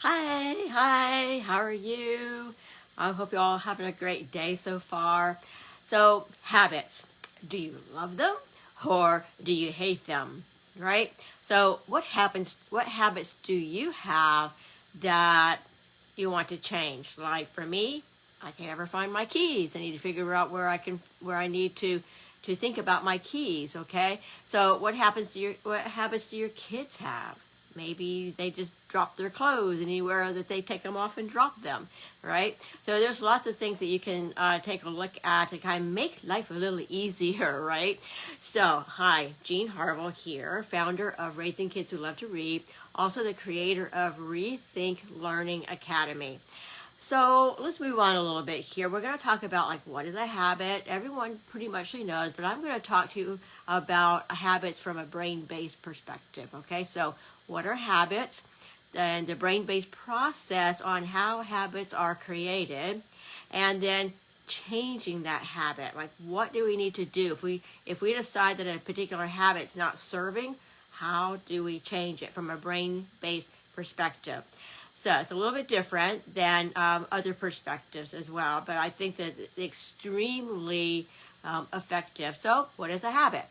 Hi, how are you? I hope you all having a great day so far. So, habits. Do you love them or do you hate them? Right? So, what habits do you have that you want to change? Like for me, I can never find my keys. I need to figure out where I need to think about my keys, okay? So, what habits do your kids have? Maybe they just drop their clothes anywhere that they take them off and drop them, right? So there's lots of things that you can take a look at to kind of make life a little easier, right? So, hi, Jean Harville here, founder of Raising Kids Who Love to Read, also the creator of Rethink Learning Academy. So let's move on a little bit here. We're going to talk about like what is a habit. Everyone pretty much knows, but I'm going to talk to you about habits from a brain-based perspective. Okay, so what are habits? And the brain-based process on how habits are created, and then changing that habit. Like what do we need to do if we decide that a particular habit's not serving? How do we change it from a brain-based perspective? So it's a little bit different than other perspectives as well, but I think that it's extremely effective. So what is a habit?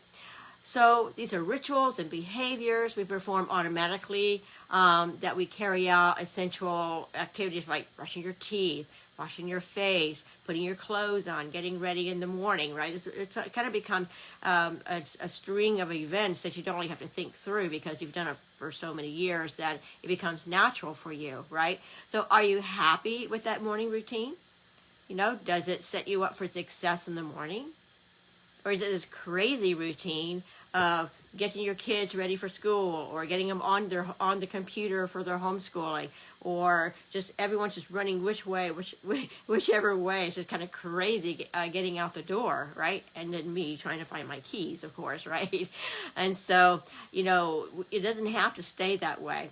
So these are rituals and behaviors we perform automatically that we carry out essential activities like brushing your teeth, washing your face, putting your clothes on, getting ready in the morning, right? It kind of becomes a string of events that you don't really have to think through because you've done it for so many years that it becomes natural for you, right? So are you happy with that morning routine? Does it set you up for success in the morning? Or is it this crazy routine of getting your kids ready for school or getting them on the computer for their homeschooling, or just everyone's just running whichever way? It's just kind of crazy getting out the door, right? And then me trying to find my keys, of course, right? And so, it doesn't have to stay that way.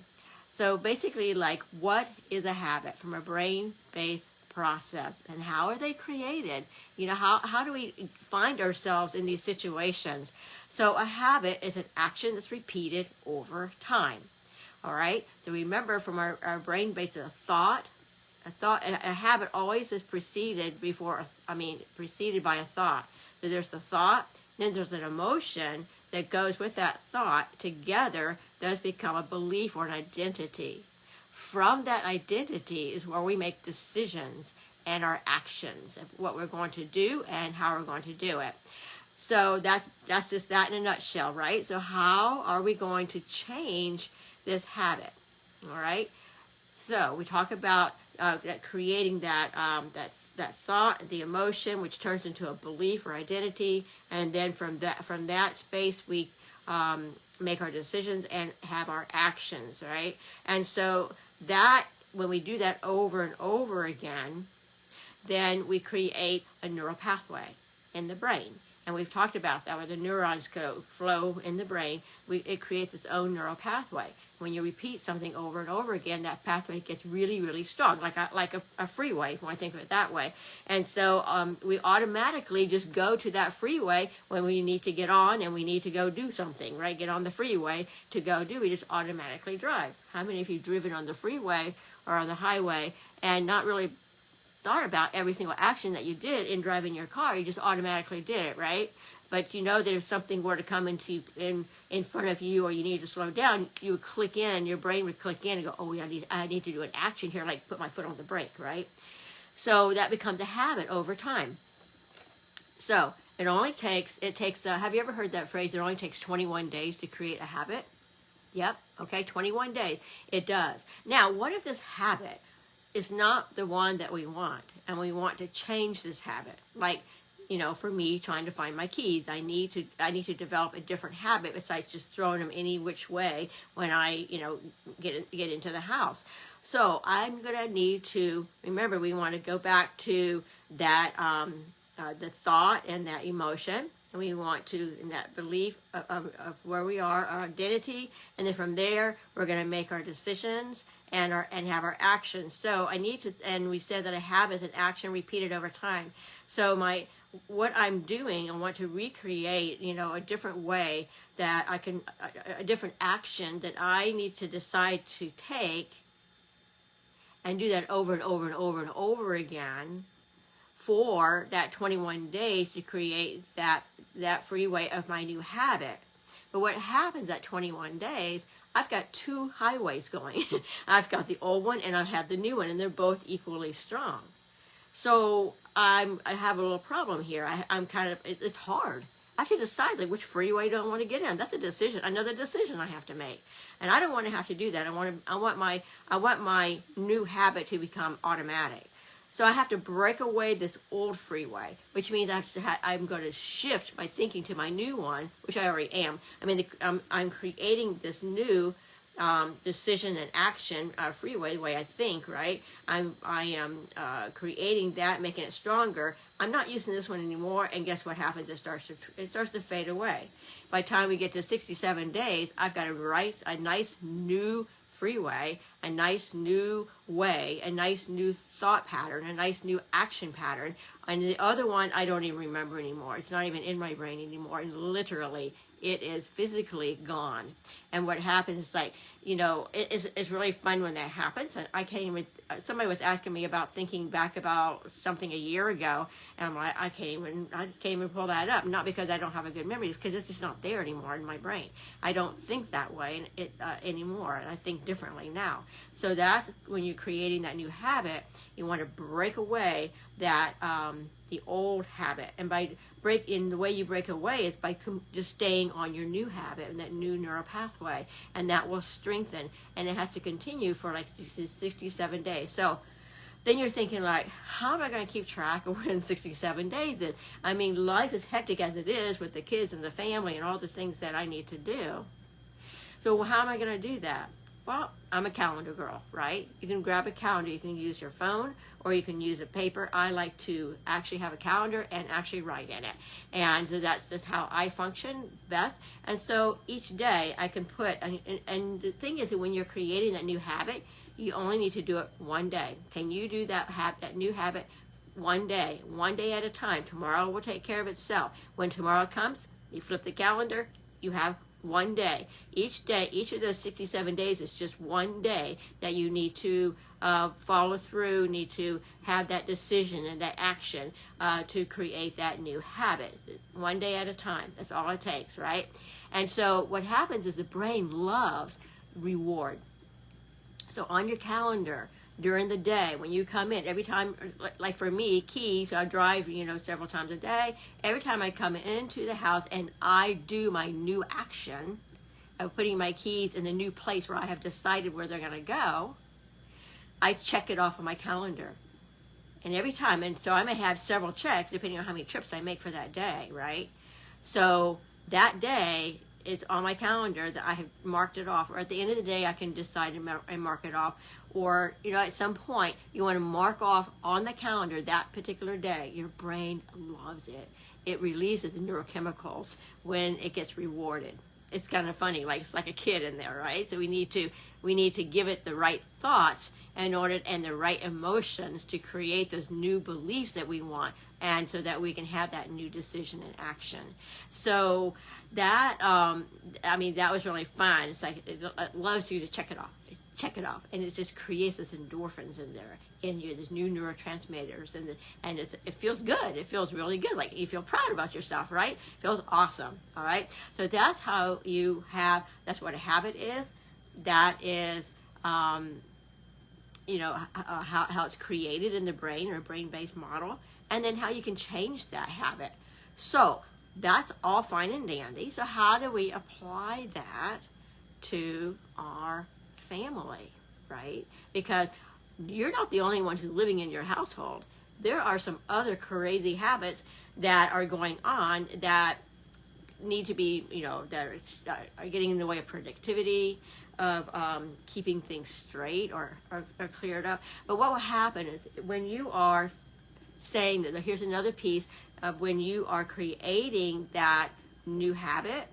So basically, like, what is a habit from a brain-based process, and how are they created? How do we find ourselves in these situations? So a habit is an action that's repeated over time. All right, so remember, from our brain based a thought and a habit always is preceded by a thought. So there's the thought, then there's an emotion that goes with that thought. Together those become a belief or an identity. From that identity is where we make decisions and our actions of what we're going to do and how we're going to do it. So that's just that in a nutshell, right? So how are we going to change this habit? All right. So we talk about creating that thought, the emotion, which turns into a belief or identity, and then from that space we make our decisions and have our actions, right? And so that when we do that over and over again, then we create a neural pathway in the brain. And we've talked about that, where the neurons flow in the brain. It creates its own neural pathway. When you repeat something over and over again, that pathway gets really, really strong, like a freeway, if you want to think of it that way. And so we automatically just go to that freeway when we need to get on and we need to go do something, right? Get on the freeway to go do. We just automatically drive. How many of you have driven on the freeway or on the highway and not really thought about every single action that you did in driving your car? You just automatically did it, right? But that if something were to come in front of you, or you need to slow down, you would click in, your brain would click in and go, oh, I need to do an action here, like put my foot on the brake, right? So that becomes a habit over time. So it takes, have you ever heard that phrase, it only takes 21 days to create a habit? Yep, okay, 21 days, it does. Now, what if this habit is not the one that we want, and we want to change this habit? Like, for me, trying to find my keys, I need to develop a different habit besides just throwing them any which way when I, get into the house. So I'm gonna need to remember, we want to go back to that the thought and that emotion. And we want to, in that belief of where we are, our identity, and then from there we're going to make our decisions and have our actions. So and we said that a habit is an action repeated over time. So what I'm doing, I want to recreate, a different way that I can, a different action that I need to decide to take and do that over and over and over and over again for that 21 days to create that freeway of my new habit. But what happens at 21 days, I've got two highways going. I've got the old one and I have the new one, and they're both equally strong. So I have a little problem here. I'm kind of, it's hard. I have to decide, like, which freeway do I want to get in. That's a decision, another decision I have to make, and I don't want to have to do that. I want my new habit to become automatic. So I have to break away this old freeway, which means I'm going to shift my thinking to my new one, which I already am. I mean, I'm creating this new decision and action freeway, the way I think, right? I am creating that, making it stronger. I'm not using this one anymore, and guess what happens? It starts to fade away. By the time we get to 67 days, I've got a nice new freeway, a nice new way, a nice new thought pattern, a nice new action pattern. And the other one, I don't even remember anymore. It's not even in my brain anymore. And literally, it is physically gone. And what happens is, like, it's really fun when that happens. I can't even, somebody was asking me about thinking back about something a year ago, and I'm like, I can't even pull that up. Not because I don't have a good memory, because it's just not there anymore in my brain. I don't think that way anymore, and I think differently now. So that's when you're creating that new habit. You want to break away that the old habit, and the way you break away is by just staying on your new habit and that new neural pathway, and that will strengthen, and it has to continue for like 67 days. So then you're thinking, like, how am I going to keep track of when 67 days is? I mean, life is hectic as it is with the kids and the family and all the things that I need to do. So how am I going to do that? Well, I'm a calendar girl, right? You can grab a calendar. You can use your phone, or you can use a paper. I like to actually have a calendar and actually write in it. And so that's just how I function best. And so each day I can put, and the thing is that when you're creating that new habit, you only need to do it one day. Can you do that new habit one day at a time? Tomorrow will take care of itself. When tomorrow comes, you flip the calendar, you have one day. Each of those 67 days is just one day that you need to follow through, need to have that decision and that action to create that new habit. One day at a time. That's all it takes, right? And so what happens is the brain loves reward. So on your calendar, during the day, when you come in, every time, like for me, keys, so I drive, several times a day. Every time I come into the house and I do my new action of putting my keys in the new place where I have decided where they're going to go, I check it off on my calendar. And every time, and so I may have several checks depending on how many trips I make for that day, right? So that day, it's on my calendar that I have marked it off, or at the end of the day I can decide and mark it off, or at some point you want to mark off on the calendar that particular day. Your brain loves it. It releases neurochemicals when it gets rewarded. It's kind of funny, like it's like a kid in there, right? So we need to give it the right thoughts and the right emotions to create those new beliefs that we want, and so that we can have that new decision and action. So that that was really fun. It's like it loves you to check it off, and it just creates this endorphins in you, these new neurotransmitters, and it feels good. It feels really good. Like you feel proud about yourself, right? It feels awesome. All right. So that's how that's what a habit is. That is how it's created in the brain, or a brain-based model, and then how you can change that habit. So that's all fine and dandy. So how do we apply that to our family, right? Because you're not the only one who's living in your household. There are some other crazy habits that are going on that need to be, that are getting in the way of productivity, of keeping things straight or cleared up. But what will happen is when you are saying that, here's another piece of when you are creating that new habit,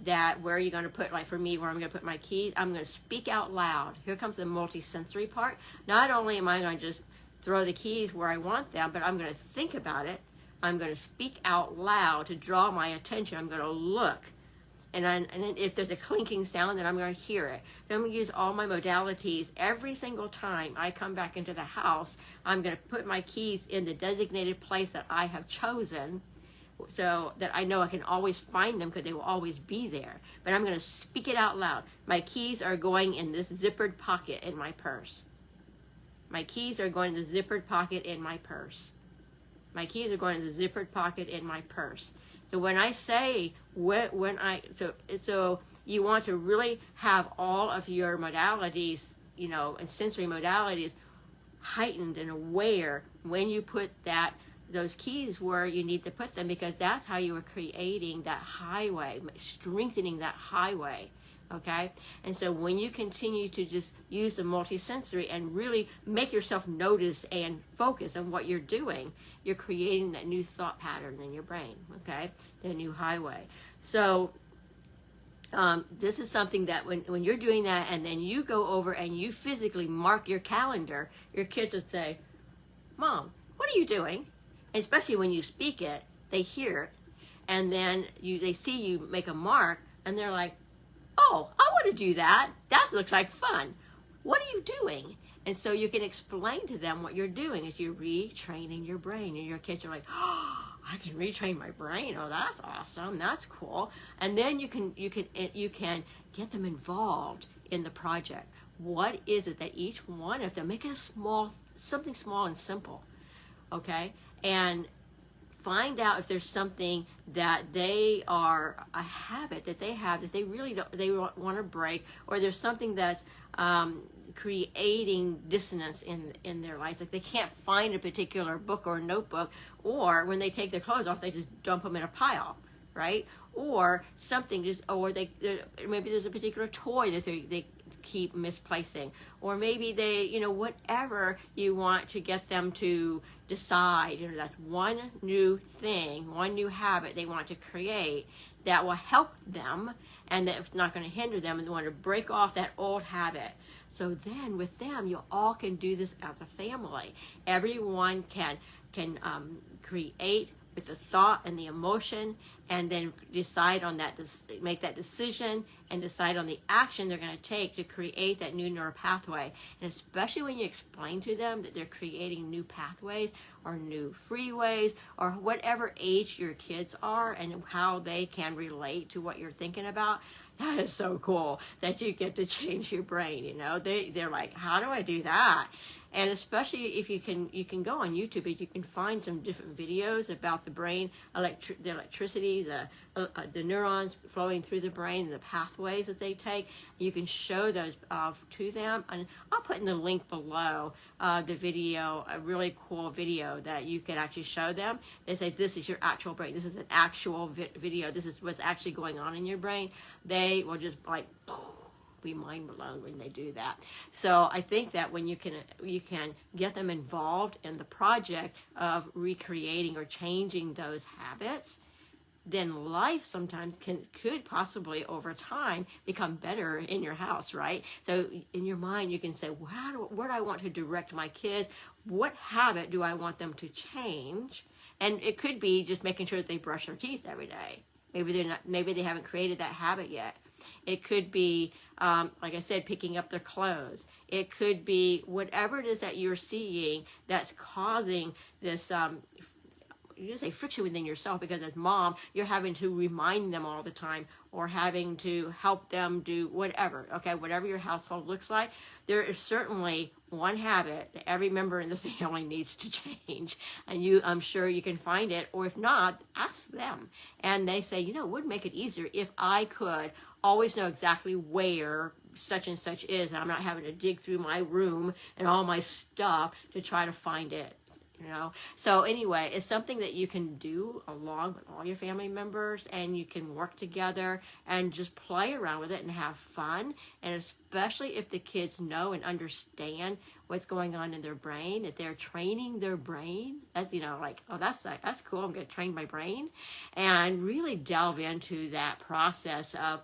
that where you're going to put, like for me, where I'm going to put my keys, I'm going to speak out loud. Here comes the multi-sensory part. Not only am I going to just throw the keys where I want them, but I'm going to think about it. I'm going to speak out loud to draw my attention. I'm going to look and if there's a clinking sound, then I'm going to hear it. Then I'm going to use all my modalities. Every single time I come back into the house, I'm going to put my keys in the designated place that I have chosen, so that I know I can always find them because they will always be there. But I'm going to speak it out loud. My keys are going in this zippered pocket in my purse. My keys are going in the zippered pocket in my purse. My keys are going in the zippered pocket in my purse. So when I say, so you want to really have all of your modalities, and sensory modalities heightened and aware when you put those keys where you need to put them, because that's how you are creating that highway, strengthening that highway. Okay, and so when you continue to just use the multisensory and really make yourself notice and focus on what you're doing, you're creating that new thought pattern in your brain, okay, the new highway. So this is something that when you're doing that, and then you go over and you physically mark your calendar, your kids would say, Mom, what are you doing? And especially when you speak it, they hear it, and then they see you make a mark, and they're like, oh, I want to do that. That looks like fun. What are you doing? And so you can explain to them what you're doing as you're retraining your brain. And your kids are like, oh, I can retrain my brain. Oh, that's awesome. That's cool. And then you can get them involved in the project. What is it that each one of them, make it something small and simple, okay? And find out if there's something that a habit that they have that they really want to break, or there's something that's creating dissonance in their lives, like they can't find a particular book or notebook, or when they take their clothes off, they just dump them in a pile, right? Or something maybe there's a particular toy that they keep misplacing, or maybe they, whatever you want to get them to decide, that's one new thing, one new habit they want to create that will help them and that's not going to hinder them, and they want to break off that old habit. So then with them, you all can do this as a family. Everyone can create with the thought and the emotion, and then decide on that, make that decision and decide on the action they're going to take to create that new neural pathway. And especially when you explain to them that they're creating new pathways or new freeways, or whatever age your kids are and how they can relate to what you're thinking about, that is so cool that you get to change your brain. They're like, how do I do that? And especially if you can go on YouTube and you can find some different videos about the brain, the electricity, the neurons flowing through the brain, the pathways that they take. You can show those to them, and I'll put in the link below the video, a really cool video that you can actually show them. They say, this is your actual brain. This is an actual video. This is what's actually going on in your brain. They will just be mind blown when they do that. So I think that when you can get them involved in the project of recreating or changing those habits, then life sometimes could possibly over time become better in your house, right? So in your mind you can say, where do I want to direct my kids? What habit do I want them to change? And it could be just making sure that they brush their teeth every day. Maybe they haven't created that habit yet. It could be, like I said, picking up their clothes. It could be whatever it is that you're seeing that's causing this, you just say friction within yourself, because as mom, you're having to remind them all the time, or having to help them do whatever, okay, whatever your household looks like. There is certainly one habit that every member in the family needs to change, and I'm sure you can find it, or if not, ask them. And they say, it would make it easier if I could always know exactly where such and such is, and I'm not having to dig through my room and all my stuff to try to find it. So anyway, it's something that you can do along with all your family members, and you can work together and just play around with it and have fun. And especially if the kids know and understand what's going on in their brain, if they're training their brain, that's that's cool, I'm going to train my brain, and really delve into that process of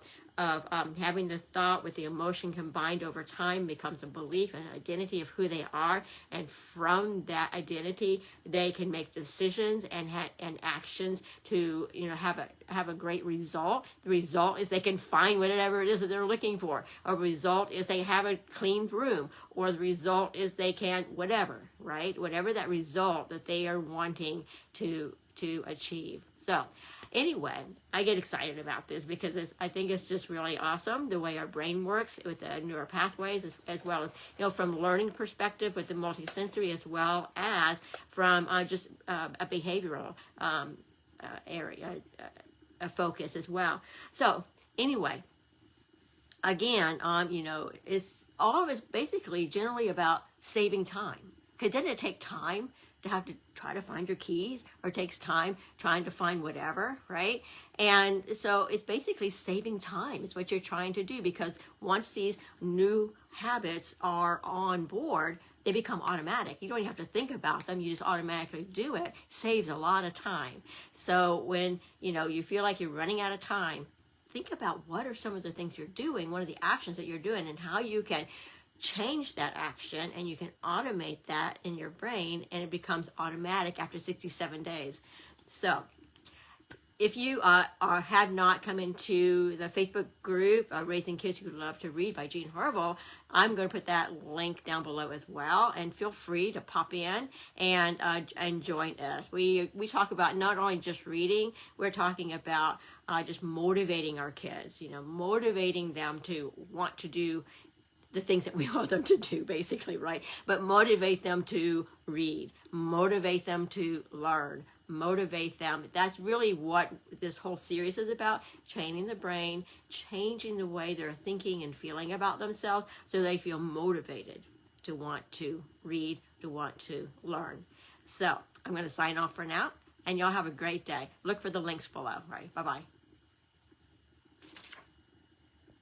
having the thought with the emotion combined over time becomes a belief and an identity of who they are, and from that identity they can make decisions and actions to have a great result. The result is they can find whatever it is that they're looking for. A result is they have a clean room, or the result is they can whatever, right? Whatever that result that they are wanting to achieve. So anyway, I get excited about this because I think it's just really awesome the way our brain works with the neural pathways, as well as, from learning perspective with the multisensory, as well as from just a behavioral area, a focus as well. So anyway, again, it's all of it's basically generally about saving time. Because doesn't it take time to have to try to find your keys, or it takes time trying to find whatever, right? And so it's basically saving time is what you're trying to do, because once these new habits are on board, they become automatic. You don't even have to think about them. You just automatically do it. Saves a lot of time. So when, you feel like you're running out of time, think about what are some of the things you're doing, what are the actions that you're doing, and how you can change that action, and you can automate that in your brain, and it becomes automatic after 67 days. So if you have not come into the Facebook group, Raising Kids Who Love to Read by Jean Harville, I'm going to put that link down below as well, and feel free to pop in and join us. We talk about not only just reading, we're talking about just motivating our kids, motivating them to want to do the things that we want them to do, basically, right? But motivate them to read, motivate them to learn, motivate them. That's really what this whole series is about: training the brain, changing the way they're thinking and feeling about themselves, so they feel motivated to want to read, to want to learn. So I'm going to sign off for now, and y'all have a great day. Look for the links below. Right? Bye-bye.